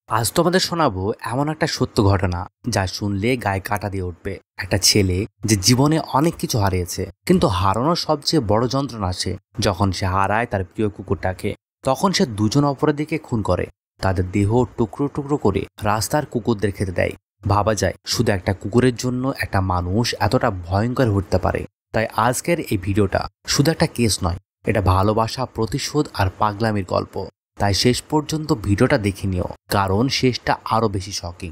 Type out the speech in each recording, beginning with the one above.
আজ তোমাদের শোনাবো এমন একটা সত্য ঘটনা যা শুনলে গায়ে কাঁটা দিয়ে উঠবে। একটা ছেলে যে জীবনে অনেক কিছু হারিয়েছে, কিন্তু হারানোর সবচেয়ে বড় যন্ত্রণা আসে যখন সে হারায় তার প্রিয় কুকুরটাকে। তখন সে দুজন অপরাধীকে খুন করে, তাদের দেহ টুকরো টুকরো করে রাস্তার কুকুরদের খেতে দেয়। ভাবা যায় শুধু একটা কুকুরের জন্য একটা মানুষ এতটা ভয়ঙ্কর হতে পারে। তাই আজকের এই ভিডিওটা শুধু একটা কেস নয়, এটা ভালোবাসা, প্রতিশোধ আর পাগলামির গল্প। তাই শেষ পর্যন্ত ভিডিওটা দেখে নিও, কারণ শেষটা আরো বেশি শকিং।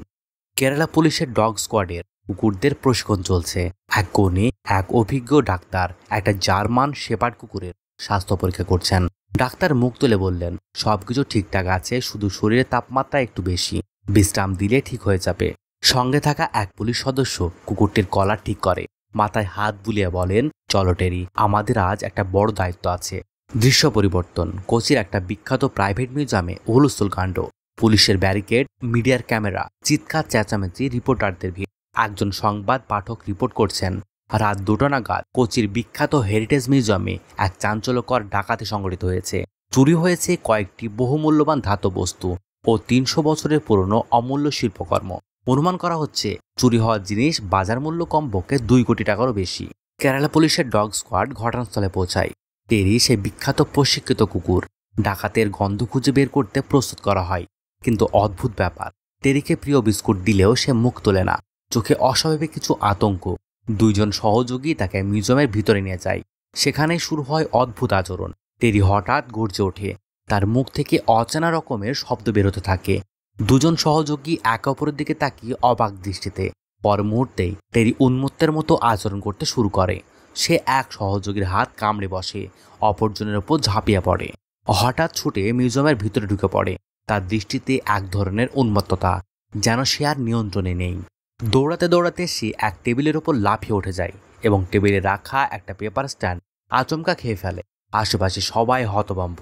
কেরালা পুলিশের ডগ স্কোয়াডের কুকুরদের প্রশিক্ষণ চলছে। এক কোণে এক অভিজ্ঞ ডাক্তার একটা জার্মান শেপার্ড কুকুরের স্বাস্থ্য পরীক্ষা করছেন। ডাক্তার মুখ তুলে বললেন, সবকিছু ঠিকঠাক আছে, শুধু শরীরের তাপমাত্রা একটু বেশি, বিশ্রাম দিলে ঠিক হয়ে যাবে। সঙ্গে থাকা এক পুলিশ সদস্য কুকুরটির কলার ঠিক করে, মাথায় হাত বুলিয়ে বলেন, চলো টেরি, আমাদের আজ একটা বড় দায়িত্ব আছে। দৃশ্য পরিবর্তন, কোচির একটা বিখ্যাত প্রাইভেট মিউজিয়ামে হুলস্থুল কাণ্ড। পুলিশের ব্যারিকেড, মিডিয়ার ক্যামেরা, চিৎকার চেঁচামেচি, রিপোর্টারদের ভিড়। একজন সংবাদ পাঠক রিপোর্ট করছেন, রাত 2টা নাগাদ কোচির বিখ্যাত হেরিটেজ মিউজিয়ামে এক চাঞ্চল্যকর ডাকাতি সংঘটিত হয়েছে। চুরি হয়েছে কয়েকটি বহুমূল্যবান ধাতব বস্তু ও 300 বছরের পুরনো অমূল্য শিল্পকর্ম। অনুমান করা হচ্ছে চুরি হওয়া জিনিস বাজার মূল্য কমপক্ষে 2 কোটি টাকারও বেশি। কেরালা পুলিশের ডগ স্কোয়াড ঘটনাস্থলে পৌঁছায়। টেরি, সেই বিখ্যাত প্রশিক্ষিত কুকুর, ডাকাতের গন্ধ খুঁজে বের করতে প্রস্তুত করা হয়। কিন্তু অদ্ভুত ব্যাপার, টেরিকে প্রিয় বিস্কুট দিলেও সে মুখ তোলে না, চোখে অস্বাভাবিক কিছু আতঙ্ক। 2জন সহযোগী তাকে মিউজিয়ামের ভিতরে নিয়ে যায়। সেখানেই শুরু হয় অদ্ভুত আচরণ। টেরি হঠাৎ গর্জে ওঠে, তার মুখ থেকে অচেনা রকমের শব্দ বেরোতে থাকে। 2জন সহযোগী একে অপরের দিকে তাকিয়ে অবাক দৃষ্টিতে। পর মুহূর্তেই টেরি উন্মত্তের মতো আচরণ করতে শুরু করে। সে এক সহযোগীর হাত কামড়ে বসে, অপরজনের ওপর ঝাঁপিয়ে পড়ে। হঠাৎ ছুটে মিউজিয়ামের ভিতরে ঢুকে পড়ে, তার দৃষ্টিতে এক ধরনের উন্মত্ততা, যেন সে আর নিয়ন্ত্রণে নেই। দৌড়াতে দৌড়াতে সে এক টেবিলের ওপর লাফিয়ে উঠে যায় এবং টেবিলে রাখা একটা পেপার স্ট্যান্ড আচমকা খেয়ে ফেলে। আশেপাশে সবাই হতভম্ব।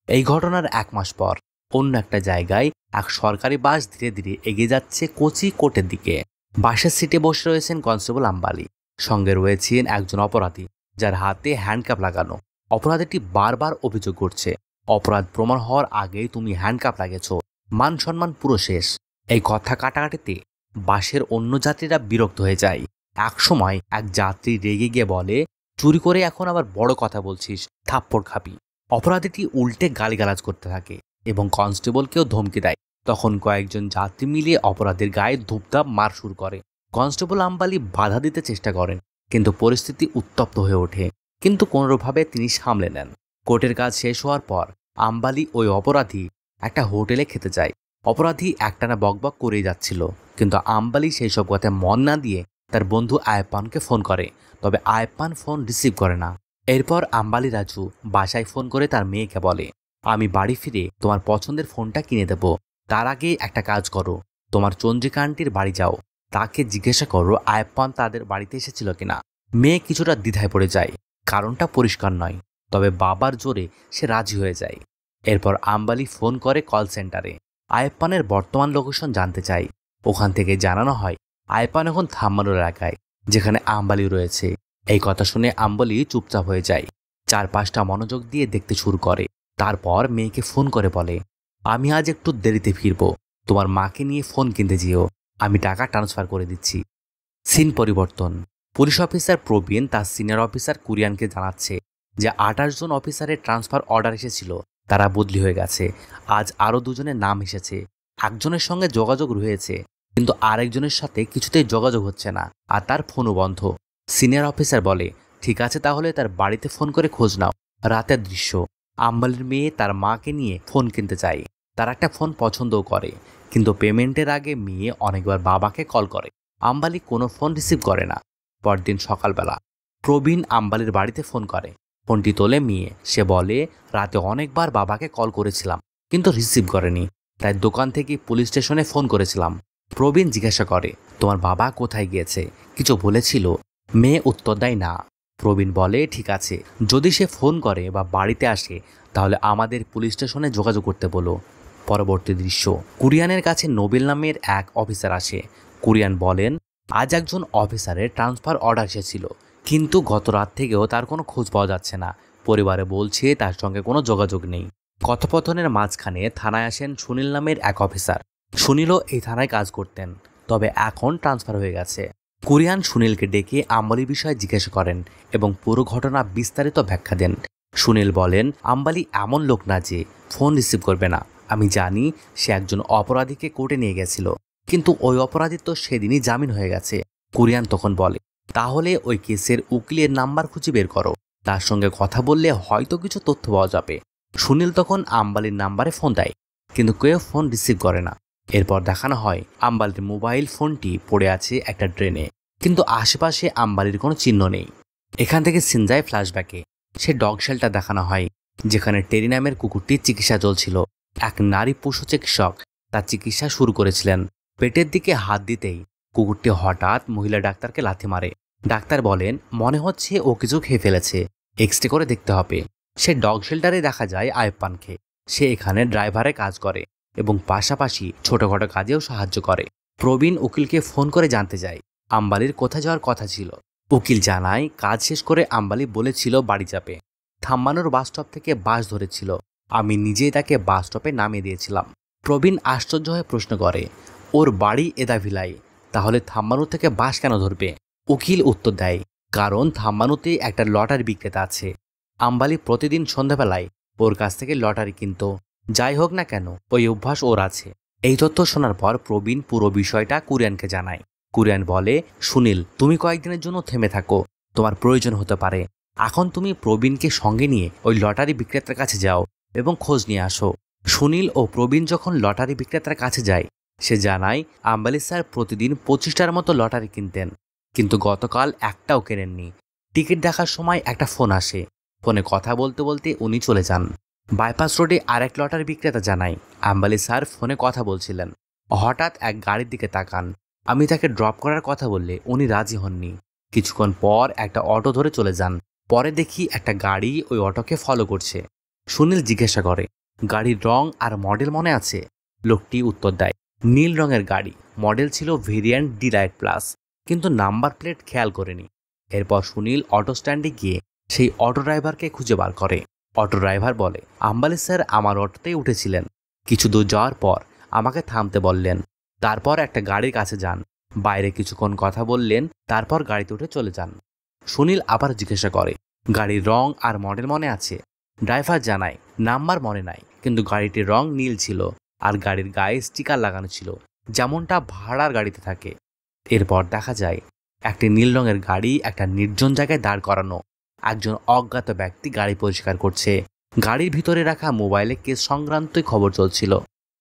এই ঘটনার 1 মাস পর অন্য একটা জায়গায় এক সরকারি বাস ধীরে ধীরে এগিয়ে যাচ্ছে কোচি কোর্টের দিকে। বাসের সিটে বসে রয়েছেন কনস্টেবল আম্বালি, সঙ্গে রয়েছেন একজন অপরাধী যার হাতে হ্যান্ডকাপ লাগানো। অপরাধীটি বারবার অভিযোগ করছে, অপরাধ প্রমাণ হওয়ার আগেই তুমি হ্যান্ডকাপ লাগিয়েছ, মান সম্মান পুরো শেষ। এই কথা কাটাকাটিতে বাসের অন্য যাত্রীরা বিরক্ত হয়ে যায়। একসময় এক যাত্রী রেগে গিয়ে বলে, চুরি করে এখন আবার বড় কথা বলছিস, থাপ্পড় খাবি। অপরাধীটি উল্টে গালিগালাজ করতে থাকে এবং কনস্টেবলকেও ধমকি দেয়। তখন কয়েকজন যাত্রী মিলিয়ে অপরাধীর গায়ে ধূপধাপ মার শুরু করে। কনস্টেবল আম্বালি বাধা দিতে চেষ্টা করেন, কিন্তু পরিস্থিতি উত্তপ্ত হয়ে ওঠে। কিন্তু কোনোভাবে তিনি সামলে নেন। কোর্টের কাজ শেষ হওয়ার পর আম্বালি ওই অপরাধী একটা হোটেলে খেতে যায়। অপরাধী একটানা বকবক করেই যাচ্ছিল, কিন্তু আম্বালি সেই সব কথায় মন না দিয়ে তার বন্ধু আয়প্পানকে ফোন করে, তবে আয়প্পান ফোন রিসিভ করে না। এরপর আম্বালি রাজু বাসায় ফোন করে তার মেয়েকে বলে, আমি বাড়ি ফিরে তোমার পছন্দের ফোনটা কিনে দেব। তার আগে একটা কাজ করো, তোমার চন্দ্রিকা আন্টির বাড়ি যাও, তাকে জিজ্ঞাসা করো আয়প্পান তাদের বাড়িতে এসেছিল কিনা। মেয়ে কিছুটা দ্বিধায় পড়ে যায়, কারণটা পরিষ্কার নয়, তবে বাবার জোরে সে রাজি হয়ে যায়। এরপর আম্বালি ফোন করে কল সেন্টারে, আয়প্পানের বর্তমান লোকেশন জানতে চায়। ওখান থেকে জানানো হয় আয়প্পান এখন থাম্মানোর এলাকায়, যেখানে আম্বালি রয়েছে। এই কথা শুনে আম্বালি চুপচাপ হয়ে যায়, চারপাশটা মনোযোগ দিয়ে দেখতে শুরু করে। তারপর মেয়েকে ফোন করে বলে, আমি আজ একটু দেরিতে ফিরবো, তোমার মাকে নিয়ে ফোন কিনতে যেও, আমি টাকা ট্রান্সফার করে দিচ্ছি। সিন পরিবর্তন, পুলিশ অফিসার প্রবীণ তার সিনিয়র অফিসার কুরিয়ানকে জানাচ্ছে যে 28 জন অফিসারের ট্রান্সফার অর্ডার এসেছিল, তারা বদলি হয়ে গেছে। আজ আরও 2জনের নাম এসেছে। একজনের সঙ্গে যোগাযোগ রয়েছে, কিন্তু আরেকজনের সাথে কিছুতেই যোগাযোগ হচ্ছে না, আর তার ফোনও বন্ধ। সিনিয়র অফিসার বলে, ঠিক আছে, তাহলে তার বাড়িতে ফোন করে খোঁজ নাও। রাতের দৃশ্য, আম্বালির মেয়ে তার মাকে নিয়ে ফোন কিনতে চায়। তার একটা ফোন পছন্দও করে, কিন্তু পেমেন্টের আগে মেয়ে অনেকবার বাবাকে কল করে। আম্বালি কোনো ফোন রিসিভ করে না। পরদিন সকালবেলা প্রবীণ আম্বালির বাড়িতে ফোন করে। ফোনটি তোলে মেয়ে। সে বলে, রাতে অনেকবার বাবাকে কল করেছিলাম, কিন্তু রিসিভ করেনি, তাই দোকান থেকে পুলিশ স্টেশনে ফোন করেছিলাম। প্রবীণ জিজ্ঞাসা করে, তোমার বাবা কোথায় গিয়েছে, কিছু বলেছিল? মেয়ে উত্তর দেয় না। প্রবীণ বলে, ঠিক আছে, যদি সে ফোন করে বা বাড়িতে আসে তাহলে আমাদের পুলিশ স্টেশনে যোগাযোগ করতে বলো। পরবর্তী দৃশ্য, কুরিয়ানের কাছে নোবেল নামের এক অফিসার আসে। কুরিয়ান বলেন, আজ একজন অফিসারের ট্রান্সফার অর্ডার এসেছিল, কিন্তু গত রাত থেকেও তার কোনো খোঁজ পাওয়া যাচ্ছে না। পরিবারে বলছে তার সঙ্গে কোনো যোগাযোগ নেই। কথোপকথনের মাঝখানে থানায় আসেন সুনীল নামের এক অফিসার। সুনীলও এই থানায় কাজ করতেন, তবে এখন ট্রান্সফার হয়ে গেছে। কুরিয়ান সুনীলকে ডেকে আম্বালির বিষয়ে জিজ্ঞাসা করেন এবং পুরো ঘটনা বিস্তারিত ব্যাখ্যা দেন। সুনীল বলেন, আম্বালি এমন লোক না যে ফোন রিসিভ করবে না। আমি জানি সে একজন অপরাধীকে কোর্টে নিয়ে গেছিল, কিন্তু ওই অপরাধীর তো সেদিনই জামিন হয়ে গেছে। কুরিয়ান তখন বলে, তাহলে ওই কেসের উকিলের নাম্বার খুঁজে বের করো, তার সঙ্গে কথা বললে হয়তো কিছু তথ্য পাওয়া যাবে। সুনীল তখন আম্বালির নাম্বারে ফোন দেয়, কিন্তু কেউ ফোন রিসিভ করে না। এরপর দেখানো হয় আম্বালির মোবাইল ফোনটি পড়ে আছে একটা ড্রেনে, কিন্তু আশেপাশে আম্বালির কোনো চিহ্ন নেই। এখান থেকে সিন যায় ফ্ল্যাশব্যাকে। সে ডগ শেল্টার দেখানো হয়, যেখানে টেরি নামের কুকুরটির চিকিৎসা চলছিল। এক নারী পশু চিকিৎসক তার চিকিৎসা শুরু করেছিলেন। পেটের দিকে হাত দিতেই কুকুরটি হঠাৎ মহিলা ডাক্তারকে লাথি মারে। ডাক্তার বলেন, মনে হচ্ছে ও কিছু খেয়ে ফেলেছে, এক্সরে করে দেখতে হবে। সে ডগ শেল্টারে দেখা যায় আয়প্পানকে। সে এখানে ড্রাইভারে কাজ করে এবং পাশাপাশি ছোটখাটো কাজেও সাহায্য করে। প্রবীণ উকিলকে ফোন করে জানতে যায় আম্বালির কোথায় যাওয়ার কথা ছিল। উকিল জানায়, কাজ শেষ করে আম্বালি বলেছিল বাড়ি যাবে। থাম্মানোর বাসস্টপ থেকে বাস ধরেছিল। আমি নিজেই তাকে বাসস্টপে নামিয়ে দিয়েছিলাম। প্রবীণ আশ্চর্য হয়ে প্রশ্ন করে, ওর বাড়ি এদাভিলাই, তাহলে থাম্মানো থেকে বাস কেন ধরবে? উকিল উত্তর দেয়, কারণ থাম্মানোতে একটা লটারি বিক্রেতা আছে। আম্বালি প্রতিদিন সন্ধ্যাবেলায় ওর কাছ থেকে লটারি কিনত। যাই হোক না কেন, ওই অভ্যাস ওর আছে। এই তথ্য শোনার পর প্রবীণ পুরো বিষয়টা কুরিয়ানকে জানায়। কুরিয়ান বলে, সুনীল, তুমি কয়েকদিনের জন্য থেমে থাকো, তোমার প্রয়োজন হতে পারে। এখন তুমি প্রবীণকে সঙ্গে নিয়ে ওই লটারি বিক্রেতার কাছে যাও এবং খোঁজ নিয়ে আসো। সুনীল ও প্রবীণ যখন লটারি বিক্রেতার কাছে যায়, সে জানায় আম্বালি স্যার প্রতিদিন 25টার মতো লটারি কিনতেন, কিন্তু গতকাল একটাও কেনেননি। টিকিট দেখার সময় একটা ফোন আসে। ফোনে কথা বলতে বলতে উনি চলে যান। বাইপাস রোডে আরেক লটারি বিক্রেতা জানায় আম্বালি স্যার ফোনে কথা বলছিলেন। হঠাৎ এক গাড়ির দিকে তাকান। আমি তাকে ড্রপ করার কথা বললে উনি রাজি হননি। কিছুক্ষণ পর একটা অটো ধরে চলে যান। পরে দেখি একটা গাড়ি ওই অটোকে ফলো করছে। সুনীল জিজ্ঞাসা করে, গাড়ির রং আর মডেল মনে আছে? লোকটি উত্তর দেয়, নীল রঙের গাড়ি, মডেল ছিল ভেরিয়েন্ট ডিলাইট প্লাস, কিন্তু নাম্বার প্লেট খেয়াল করেনি। এরপর সুনীল অটো স্ট্যান্ডে গিয়ে সেই অটো ড্রাইভারকে খুঁজে বার করে। অটো ড্রাইভার বলে, আম্বালি স্যার আমার অটোতেই উঠেছিলেন। কিছু দূর যাওয়ার পর আমাকে থামতে বললেন। তারপর একটা গাড়ির কাছে যান, বাইরে কিছুক্ষণ কথা বললেন, তারপর গাড়িতে উঠে চলে যান। সুনীল আবার জিজ্ঞাসা করে, গাড়ির রং আর মডেল মনে আছে? ড্রাইভার জানায়, নাম্বার মনে নাই, কিন্তু গাড়িটির রং নীল ছিল আর গাড়ির গায়ে স্টিকার লাগানো ছিল, যেমনটা ভাড়ার গাড়িতে থাকে। এরপর দেখা যায় একটি নীল রঙের গাড়ি একটা নির্জন জায়গায় দাঁড় করানো। একজন অজ্ঞাত ব্যক্তি গাড়ি পরিষ্কার করছে। গাড়ির ভিতরে রাখা মোবাইলে কেস সংক্রান্তই খবর চলছিল।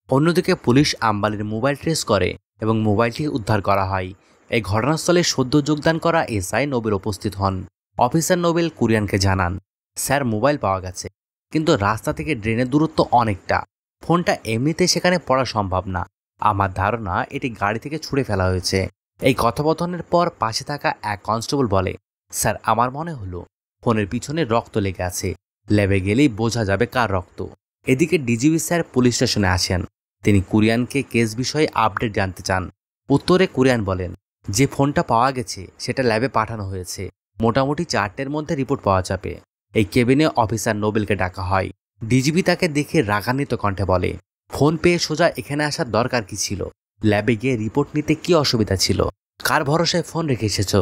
অন্যদিকে পুলিশ আম্বালির মোবাইল ট্রেস করে এবং মোবাইলটি উদ্ধার করা হয়। এই ঘটনাস্থলে সদ্য যোগদান করা এসআই নোবেল উপস্থিত হন। অফিসার নোবেল কুরিয়ানকে জানান, স্যার মোবাইল পাওয়া গেছে, কিন্তু রাস্তা থেকে ড্রেনের দূরত্ব অনেকটা। ফোনটা এমনিতে সেখানে পড়া সম্ভব না। আমার ধারণা এটি গাড়ি থেকে ছুঁড়ে ফেলা হয়েছে। এই কথোপকথনের পর পাশে থাকা এক কনস্টেবল বলে, স্যার আমার মনে হলো ফোনের পিছনে রক্ত লেগে আছে, ল্যাবে গেলেই বোঝা যাবে কার রক্ত। এদিকে ডিজিপি স্যার পুলিশ স্টেশনে আসেন। তিনি কুরিয়ানকে কেস বিষয়ে আপডেট জানতে চান। উত্তরে কুরিয়ান বলেন, যে ফোনটা পাওয়া গেছে সেটা ল্যাবে পাঠানো হয়েছে, মোটামুটি 4টের মধ্যে রিপোর্ট পাওয়া যাবে। এই কেবিনে অফিসার নোবেলকে ডাকা হয়। ডিজিপি তাকে দেখে রাগান্বিত কণ্ঠে বলে, ফোন পেয়ে সোজা এখানে আসার দরকার কি ছিল? ল্যাবে গিয়ে রিপোর্ট নিতে কি অসুবিধা ছিল? কার ভরসায় ফোন রেখে এসেছ?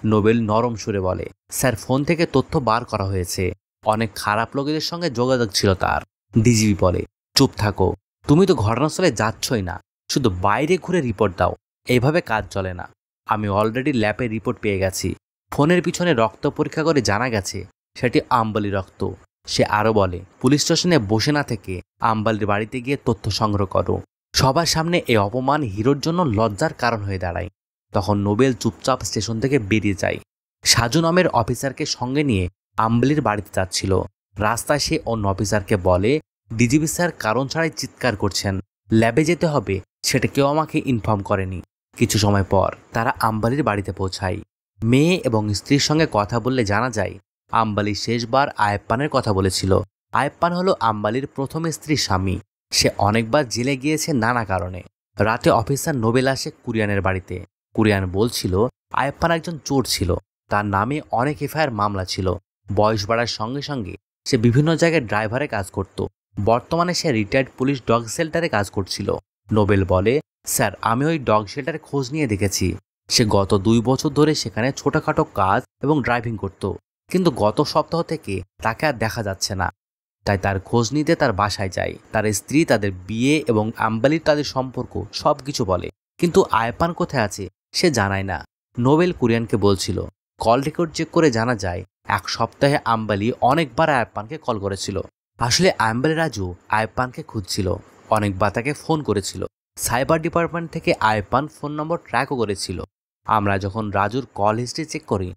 নোবেল নরম সুরে বলে, স্যার ফোন থেকে তথ্য বার করা হয়েছে, অনেক খারাপ লোকেদের সঙ্গে যোগাযোগ ছিল তার। ডিজিপি বলে, চুপ থাকো, তুমি তো ঘটনাস্থলে যাচ্ছই না, শুধু বাইরে ঘুরে রিপোর্ট দাও। এইভাবে কাজ চলে না। আমি অলরেডি ল্যাবে রিপোর্ট পেয়ে গেছি। ফোনের পিছনে রক্ত পরীক্ষা করে জানা গেছে সেটি আম্বালি রক্ত। সে আরো বলে, পুলিশ স্টেশনে বসে না থেকে আম্বালির বাড়িতে গিয়ে তথ্য সংগ্রহ করো। সবার সামনে এই অপমান হিরোর জন্য লজ্জার কারণ হয়ে দাঁড়ায়। তখন নোবেল চুপচাপ স্টেশন থেকে বেরিয়ে যায়। সাজু নামের অফিসারকে সঙ্গে নিয়ে আম্বালির বাড়িতে যাচ্ছিল। রাস্তায় সে অন্য অফিসারকে বলে, ডিজিপি স্যার কারণ ছাড়াই চিৎকার করছেন, ল্যাবে যেতে হবে সেটা কেউ আমাকে ইনফর্ম করেনি। কিছু সময় পর তারা আম্বালির বাড়িতে পৌঁছায়। মেয়ে এবং স্ত্রীর সঙ্গে কথা বললে জানা যায় আম্বালি শেষবার আয়েপ্পানের কথা বলেছিল। আয়েপ্পান হলো আম্বালির প্রথম স্ত্রীর স্বামী। সে অনেকবার জেলে গিয়েছে নানা কারণে। রাতে অফিসার নোবেল আসে কুরিয়ানের বাড়িতে। কুরিয়ান বলছিল আয়েপ্পান একজন চোর ছিল, তার নামে অনেক এফআইআর মামলা ছিল। বয়স বাড়ার সঙ্গে সঙ্গে সে বিভিন্ন জায়গায় ড্রাইভারে কাজ করত। বর্তমানে সে রিটায়ার্ড পুলিশ ডগ শেল্টারে কাজ করছিল। নোবেল বলে, স্যার, আমি ওই ডগ শেল্টারে খোঁজ নিয়ে দেখেছি। সে গত 2 বছর ধরে সেখানে ছোটখাটো কাজ এবং ড্রাইভিং করত, কিন্তু গত সপ্তাহ থেকে তাকে আর দেখা যাচ্ছে না। তাই তার খোঁজ নিতে তার বাসায় যাই। তার স্ত্রী তাদের বিয়ে এবং আম্বালির তাদের সম্পর্ক সবকিছু বলে, কিন্তু আয়পান কোথায় আছে সে জানায় না। নোবেল কুরিয়ানকে বলছিল, কল রেকর্ড চেক করে জানা যায় 1 সপ্তাহে আম্বালি অনেকবার আয়পানকে কল করেছিল। আসলে আম্বালি রাজু আয়পানকে খুঁজছিল, অনেকবার তাকে ফোন করেছিল। সাইবার ডিপার্টমেন্ট থেকে আয়পান ফোন নম্বর ট্র্যাকও করেছিল। আমরা যখন রাজুর কল হিস্ট্রি চেক করি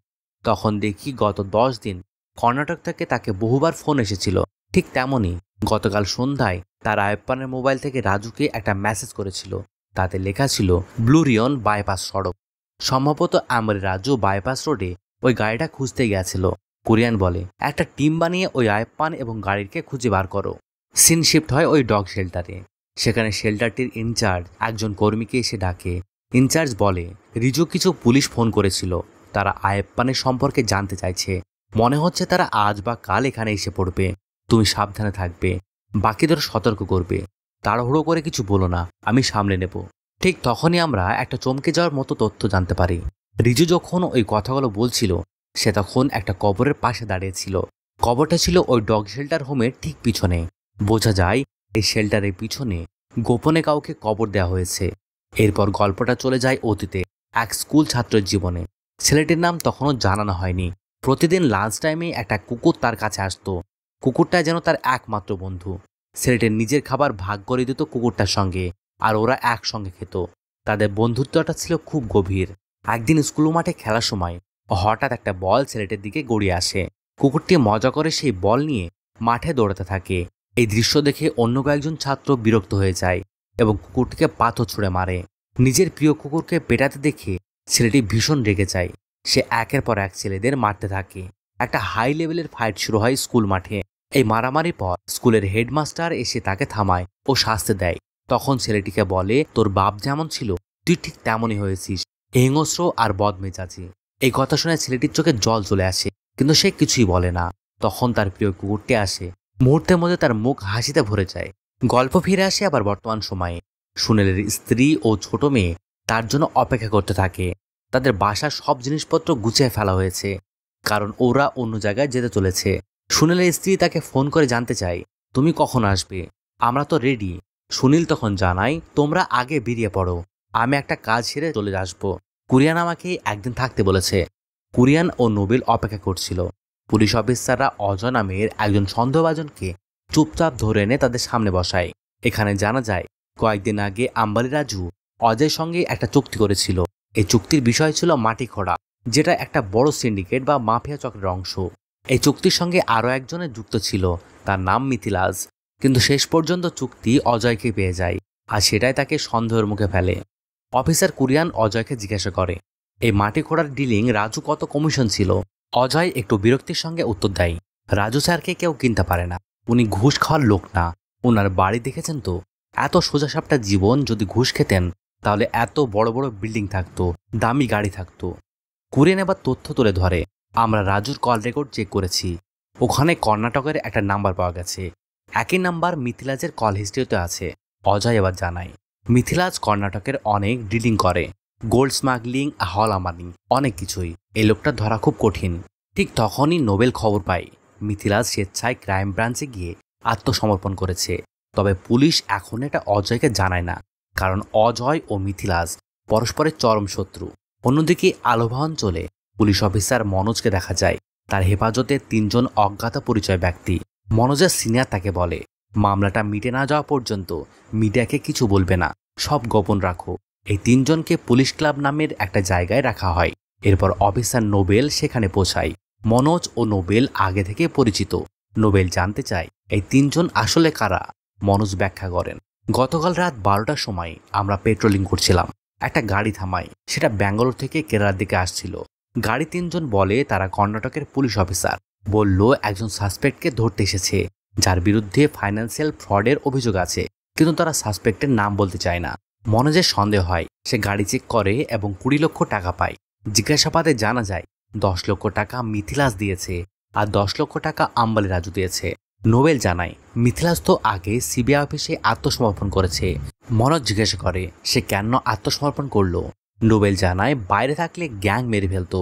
তখন দেখি গত 10 দিন কর্ণাটক থেকে তাকে বহুবার ফোন এসেছিল। ঠিক তেমনই গতকাল সন্ধ্যায় তার আয়প্পানের মোবাইল থেকে রাজুকে একটা মেসেজ করেছিল। তাতে লেখা ছিল ব্লুরিয়ন বাইপাস সড়ক। সম্ভবত আমার রাজু বাইপাস রোডে ওই গাড়িটা খুঁজতে গেছিল। কোরিয়ান বলে, একটা টিম বানিয়ে ওই আয়প্পান এবং গাড়িকে খুঁজে বার করো। সিন শিফট হয় ওই ডগ শেল্টারে। সেখানে শেল্টারটির ইনচার্জ একজন কর্মীকে এসে ডাকে। ইনচার্জ বলে, রিজু কিছু পুলিশ ফোন করেছিল, তারা আয়প্পানের সম্পর্কে জানতে চাইছে। মনে হচ্ছে তারা আজ বা কাল এখানে এসে পড়বে। তুমি সাবধানে থাকবে, বাকিদের সতর্ক করবে। তাড়াহুড়ো করে কিছু বলো না, আমি সামলে নেব। ঠিক তখনই আমরা একটা চমকে যাওয়ার মতো তথ্য জানতে পারি। রিজু যখন ওই কথাগুলো বলছিল সে তখন একটা কবরের পাশে দাঁড়িয়েছিল। কবরটা ছিল ওই ডগ শেল্টার হোমের ঠিক পিছনে। বোঝা যায় এই শেল্টারের পিছনে গোপনে কাউকে কবর দেওয়া হয়েছে। এরপর গল্পটা চলে যায় অতীতে, এক স্কুল ছাত্রের জীবনে। ছেলেটির নাম তখনও জানানো হয়নি। প্রতিদিন লাঞ্চ টাইমে একটা কুকুর তার কাছে আসতো। কুকুরটা যেন তার একমাত্র বন্ধু। ছেলেটির নিজের খাবার ভাগ করে দিত কুকুরটার সঙ্গে, আর ওরা একসঙ্গে খেত। তাদের বন্ধুত্বটা ছিল খুব গভীর। একদিন স্কুল মাঠে খেলার সময় হঠাৎ একটা বল ছেলেটির দিকে গড়িয়ে আসে। কুকুরটি মজা করে সেই বল নিয়ে মাঠে দৌড়াতে থাকে। এই দৃশ্য দেখে অন্য কয়েকজন ছাত্র বিরক্ত হয়ে যায় এবং কুকুরটিকে পাথর ছুঁড়ে মারে। নিজের প্রিয় কুকুরকে পেটাতে দেখে ছেলেটি ভীষণ রেগে যায়। সে একের পর এক ছেলেদের মারতে থাকে। একটা হাই লেভেলের ফাইট শুরু হয় স্কুল মাঠে। এই মারামারির পর স্কুলের হেডমাস্টার এসে তাকে থামায় ও শাস্তি দেয়। তখন ছেলেটিকে বলে, তোর বাপ যেমন ছিল তুই ঠিক তেমনই হয়েছিস, হিংস্র আর বদমেজাজি। এই কথা শুনে ছেলেটির চোখে জল চলে আসে, কিন্তু সে কিছুই বলে না। তখন তার প্রিয় কুকুরটি আসে। মুহূর্তের মধ্যে তার মুখ হাসিতে ভরে যায়। গল্প ফিরে আসে আবার বর্তমান সময়ে। সুনীলের স্ত্রী ও ছোট মেয়ে তার জন্য অপেক্ষা করতে থাকে। তাদের বাসার সব জিনিসপত্র গুছিয়ে ফেলা হয়েছে, কারণ ওরা অন্য জায়গায় যেতে চলেছে। সুনীলের স্ত্রী তাকে ফোন করে জানতে চায়, তুমি কখন আসবে? আমরা তো রেডি। সুনীল তখন জানায়, তোমরা আগে বেরিয়ে পড়ো, আমি একটা কাজ সেরে চলে আসবো। কুরিয়ান আমাকে একদিন থাকতে বলেছে। কুরিয়ান ও নোবেল অপেক্ষা করছিল। পুলিশ অফিসাররা অজয় নামের একজন সন্দেহভাজনকে চুপচাপ ধরে এনে তাদের সামনে বসায়। এখানে জানা যায় কয়েকদিন আগে আম্বালি রাজু অজয়ের সঙ্গে একটা চুক্তি করেছিল। এই চুক্তির বিষয় ছিল মাটি খোঁড়া, যেটা একটা বড় সিন্ডিকেট বা মাফিয়া চক্রের অংশ। এই চুক্তির সঙ্গে আরও একজনের যুক্ত ছিল, তার নাম মিথিলাজ। কিন্তু শেষ পর্যন্ত চুক্তি অজয়কে পেয়ে যায়, আর সেটাই তাকে সন্দেহের মুখে ফেলে। অফিসার কুরিয়ান অজয়কে জিজ্ঞাসা করে, এই মাটি খোঁড়ার ডিলিং রাজু কত কমিশন ছিল? অজয় একটু বিরক্তির সঙ্গে উত্তর দেয়, রাজু স্যারকে কেউ কিনতে পারে না, উনি ঘুষ খাওয়ার লোক না। ওনার বাড়ি দেখেছেন তো? এত সোজাসাপটা জীবন, যদি ঘুষ খেতেন তাহলে এত বড় বড় বিল্ডিং থাকতো, দামি গাড়ি থাকতো। কুরিয়ান এবার তথ্য তুলে ধরে, আমরা রাজুর কল রেকর্ড চেক করেছি, ওখানে কর্ণাটকের একটা নাম্বার পাওয়া গেছে। একই নাম্বার মিথিলাজের কল হিস্ট্রিতে আছে। অজয় এবার জানায়, মিথিলাজ কর্ণাটকের অনেক ডিলিং করে, গোল্ড স্মাগলিং, হলা মানি, অনেক কিছুই। এই লোকটা ধরা খুব কঠিন। ঠিক তখনই নোবেল খবর পায় মিথিলাজ স্বেচ্ছায় ক্রাইম ব্রাঞ্চে গিয়ে আত্মসমর্পণ করেছে। তবে পুলিশ এখন এটা অজয়কে জানায় না, কারণ অজয় ও মিথিলাজ পরস্পরের চরম শত্রু। অন্যদিকে আলোভা অঞ্চলে পুলিশ অফিসার মনোজকে দেখা যায়। তার হেফাজতে 3 জন অজ্ঞাত পরিচয় ব্যক্তি। মনোজের সিনিয়র তাকে বলে, মামলাটা মিটে না যাওয়া পর্যন্ত মিডিয়াকে কিছু বলবে না, সব গোপন রাখো। এই 3 জনকে পুলিশ ক্লাব নামের একটা জায়গায় রাখা হয়। এরপর অফিসার নোবেল সেখানে পৌঁছায়। মনোজ ও নোবেল আগে থেকে পরিচিত। নোবেল জানতে চায় এই 3 জন আসলে কারা। মনোজ ব্যাখ্যা করেন, গতকাল রাত 12টার সময় আমরা পেট্রোলিং করছিলাম, একটা গাড়ি থামাই, সেটা ব্যাঙ্গালোর থেকে কেরালার দিকে আসছিল। গাড়ি 3 জন বলে তারা কর্ণাটকের পুলিশ অফিসার। বলল একজন সাসপেক্টকে ধরতে এসেছে, যার বিরুদ্ধে ফাইন্যান্সিয়াল ফ্রডের অভিযোগ আছে, কিন্তু তারা সাসপেক্টের নাম বলতে চায় না। মনোজের সন্দেহ হয়, সে গাড়ি চেক করে এবং 20 লক্ষ টাকা পায়। জিজ্ঞাসাবাদে জানা যায় 10 লক্ষ টাকা মিথিলাজ দিয়েছে আর 10 লক্ষ টাকা আম্বালি রাজু দিয়েছে। নোবেল জানায় মিথিলাজ তো আগে সিবিআই অফিসে আত্মসমর্পণ করেছে। মনোজ জিজ্ঞাসা করে সে কেন আত্মসমর্পণ করলো। নোবেল জানায় বাইরে থাকলে গ্যাং মেরে ফেলতো,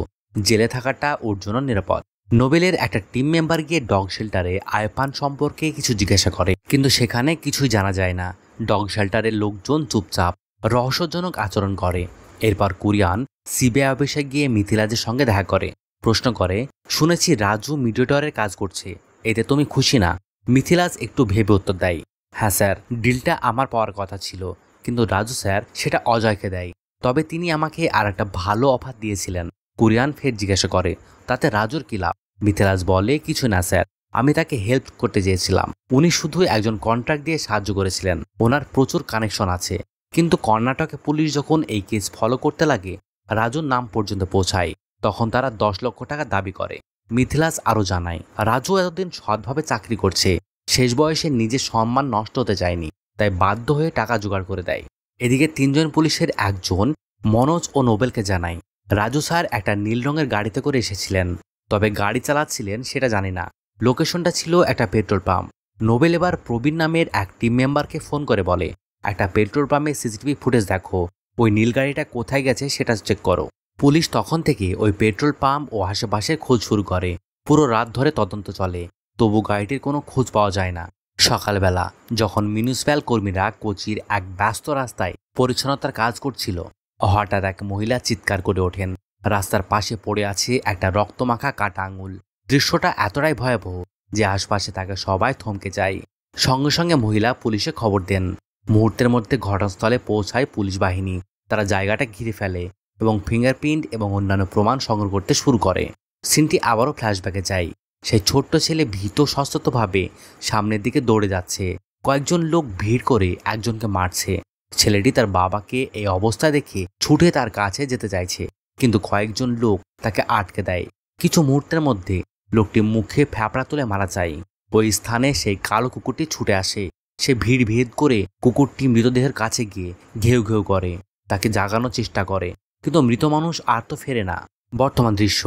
জেলে থাকাটা ওর জন্য নিরাপদ। নোবেলের একটা টিম মেম্বার গিয়ে ডগ শেল্টারে আয়পান সম্পর্কে কিছু জিজ্ঞাসা করে, কিন্তু সেখানে কিছুই জানা যায় না। ডগ শেল্টারের লোকজন চুপচাপ রহস্যজনক আচরণ করে। এরপর কুরিয়ান সিবিআই অফিসে গিয়ে মিথিলাজের সঙ্গে দেখা করে, প্রশ্ন করে শুনেছি রাজু মিডিয়েটরের কাজ করছে, এতে তুমি খুশি না? মিথিলাজ একটু ভেবে উত্তর দেয়, হ্যাঁ স্যার, ডিলটা আমার পাওয়ার কথা ছিল, কিন্তু রাজু স্যার সেটা অজয়কে দেয়। তবে তিনি আমাকে আর একটা ভালো অফার দিয়েছিলেন। কুরিয়ান ফের জিজ্ঞাসা করে তাতে রাজুর কি লাভ? মিথিলাজ বলে কিছু না স্যার, আমি তাকে হেল্প করতে চেয়েছিলাম। উনি শুধু একজন কন্ট্রাক্ট দিয়ে সাহায্য করেছিলেন, ওনার প্রচুর কানেকশন আছে। কিন্তু কর্ণাটকে পুলিশ যখন এই কেস ফলো করতে লাগে, রাজুর নাম পর্যন্ত পৌঁছায়, তখন তারা 10 লক্ষ টাকা দাবি করে। মিথিলাজ আরও জানায় রাজু এতদিন সৎভাবে চাকরি করছে, শেষ বয়সে নিজের সম্মান নষ্ট হতে চায়নি, তাই বাধ্য হয়ে টাকা জোগাড় করে দেয়। এদিকে 3 জন পুলিশের একজন মনোজ ও নোবেলকে জানায় রাজু স্যার একটা নীল রঙের গাড়িতে করে এসেছিলেন, তবে গাড়ি চালাচ্ছিলেন সেটা জানি না। লোকেশনটা ছিল একটা পেট্রোল পাম্প। নোবেল এবার প্রবীণ নামের এক টিম মেম্বারকে ফোন করে বলে একটা পেট্রোল পাম্পে সিসিটিভি ফুটেজ দেখো, ওই নীল গাড়িটা কোথায় গেছে সেটা চেক করো। পুলিশ তখন থেকে ওই পেট্রোল পাম্প ও আশেপাশের খোঁজ শুরু করে। পুরো রাত ধরে তদন্ত চলে, তবু গাড়িটির কোনো খোঁজ পাওয়া যায় না। সকালবেলা যখন মিউনিসিপ্যাল কর্মীরা কোচির এক ব্যস্ত রাস্তায় পরিচ্ছন্নতার কাজ করছিল, হঠাৎ এক মহিলা চিৎকার করে ওঠেন, রাস্তার পাশে পড়ে আছে একটা রক্তমাখা কাটা আঙুল। দৃশ্যটা এতটাই ভয়াবহ যে আশপাশে তাকে সবাই থমকে যায়। সঙ্গে সঙ্গে মহিলা পুলিশে খবর দেন। মুহূর্তের মধ্যে ঘটনাস্থলে পৌঁছায় পুলিশ বাহিনী। তারা জায়গাটা ঘিরে ফেলে এবং ফিঙ্গারপ্রিন্ট এবং অন্যান্য প্রমাণ সংগ্রহ করতে শুরু করে। সিনটি আবারও ফ্ল্যাশব্যাকে যায়। সেই ছোট্ট ছেলে ভীত সস্তভাবে সামনের দিকে দৌড়ে যাচ্ছে। কয়েকজন লোক ভিড় করে একজনকে মারছে। ছেলেটি তার বাবাকে এই অবস্থা দেখে ছুটে তার কাছে যেতে চাইছে, কিন্তু কয়েকজন লোক তাকে আটকে দেয়। কিছু মুহূর্তের মধ্যে লোকটি মুখে ফ্যাপড়া তুলে মারা যায়। ওই স্থানে সেই কালো কুকুরটি ছুটে আসে। সে ভিড় ভেদ করে কুকুরটি মৃতদেহের কাছে গিয়ে ঘেউ ঘেউ করে, তাকে জাগানোর চেষ্টা করে, কিন্তু মৃত মানুষ আর তো ফেরে না। বর্তমান দৃশ্য,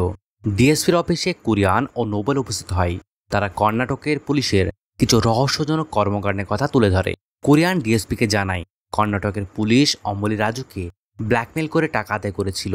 ডিএসপির অফিসে কুরিয়ান ও নোবেল উপস্থিত হয়। তারা কর্ণাটকের পুলিশের কিছু রহস্যজনক কর্মকাণ্ডের কথা তুলে ধরে। কুরিয়ান ডিএসপিকে জানায় কর্ণাটকের পুলিশ অম্বলি রাজুকে ব্ল্যাকমেল করে টাকা আদায় করেছিল।